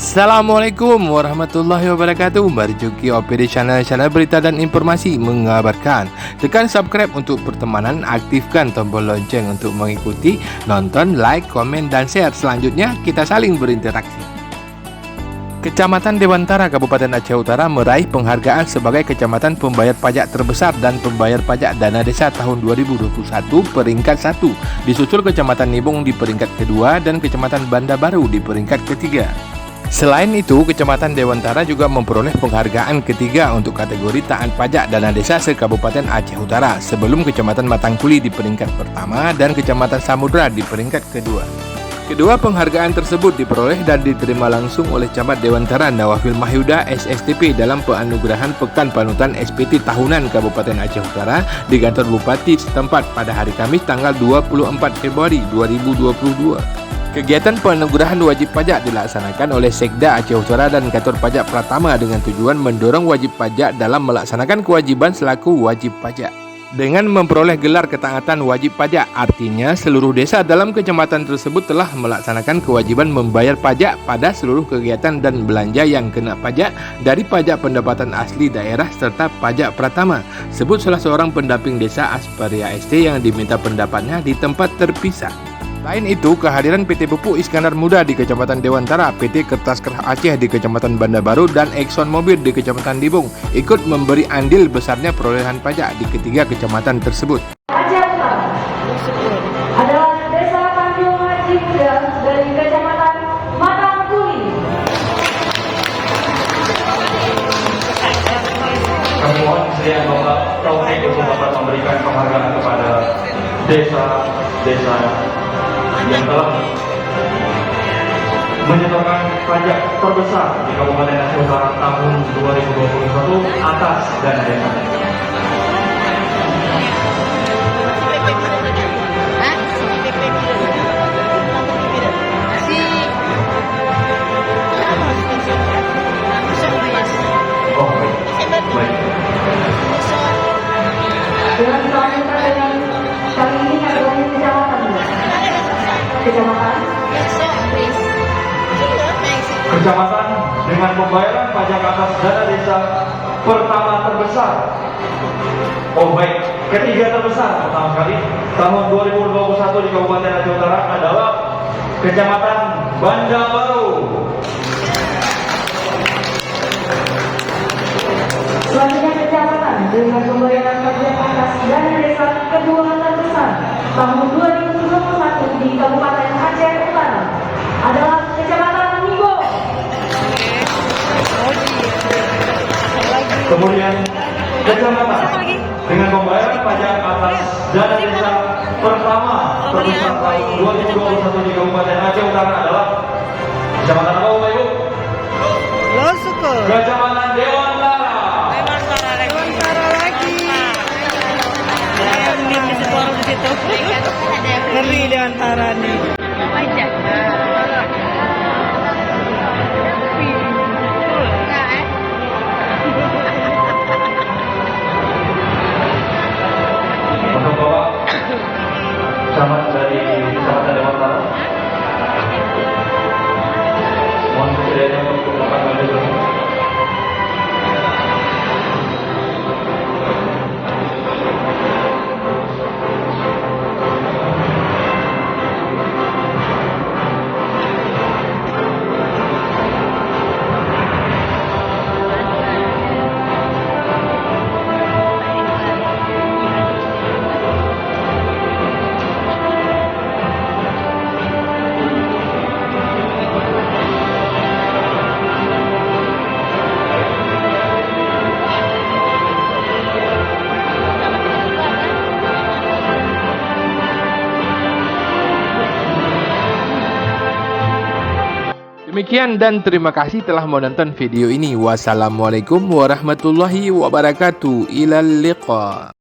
Assalamualaikum warahmatullahi wabarakatuh. Marjuki OPD channel berita dan informasi mengabarkan. Tekan subscribe untuk pertemanan, aktifkan tombol lonceng untuk mengikuti, nonton, like, komen, dan share. Selanjutnya kita saling berinteraksi. Kecamatan Dewantara, Kabupaten Aceh Utara meraih penghargaan sebagai kecamatan pembayar pajak terbesar dan pembayar pajak dana desa tahun 2021 peringkat 1, disusul Kecamatan Nibung di peringkat kedua dan Kecamatan Banda Baru di peringkat ketiga. Selain itu, Kecamatan Dewantara juga memperoleh penghargaan ketiga untuk kategori taat pajak dana desa se-Kabupaten Aceh Utara, sebelum Kecamatan Matangkuli di peringkat pertama dan Kecamatan Samudra di peringkat kedua. Kedua penghargaan tersebut diperoleh dan diterima langsung oleh Camat Dewantara Nawafil Mahyuda SSTP dalam penganugerahan Pekan Panutan SPT Tahunan Kabupaten Aceh Utara di kantor Bupati setempat pada hari Kamis tanggal 24 Februari 2022. Kegiatan penganugerahan wajib pajak dilaksanakan oleh Sekda Aceh Utara dan Kantor Pajak Pratama dengan tujuan mendorong wajib pajak dalam melaksanakan kewajiban selaku wajib pajak. Dengan memperoleh gelar ketaatan wajib pajak, artinya seluruh desa dalam kecamatan tersebut telah melaksanakan kewajiban membayar pajak pada seluruh kegiatan dan belanja yang kena pajak dari pajak pendapatan asli daerah serta pajak pratama. Sebut salah seorang pendamping desa Asparia ST yang diminta pendapatnya di tempat terpisah. Selain itu, kehadiran PT Pupuk Iskandar Muda di Kecamatan Dewantara, PT Kertas Kerah Aceh di Kecamatan Banda Baru, dan Exxon Mobil di Kecamatan Nibung ikut memberi andil besarnya perolehan pajak di ketiga kecamatan tersebut. Aceh Utara adalah Desa Tanjung Haji Muda dari Kecamatan Matangkuli. Kami mohon kesediaan Bapak Taufik untuk dapat memberikan penghargaan kepada desa-desa yang telah menyetorkan pajak terbesar di Kabupaten Aceh Utara tahun 2021 atas dana desa. Oh, baik. Dengan selanjutnya dengan kali ini kategori Kecamatan dengan pembayaran pajak atas dana desa pertama terbesar. Oh baik, ketiga terbesar pertama kali tahun 2021 di Kabupaten Aceh Utara adalah Kecamatan Banda Baru. Selanjutnya kecamatan dengan pembayaran pajak atas dana desa kedua terbesar tahun 2021 di Kabupaten Aceh Utara adalah Kecamatan Nibung. Kemudian kecamatan dengan pembayaran pajak atas dana desa pertama terbesar tahun 2021 di Kabupaten Aceh Utara adalah Kecamatan apa Bapak Ibu? Kecamatan Dewantara. Ngeri Dewantara nih. Untuk Bapak camat dari Kecamatan Dewantara, mohon kesediaannya untuk dapat melanjutkan. Demikian dan terima kasih telah menonton video ini. Wassalamualaikum warahmatullahi wabarakatuh. Ilal liqa.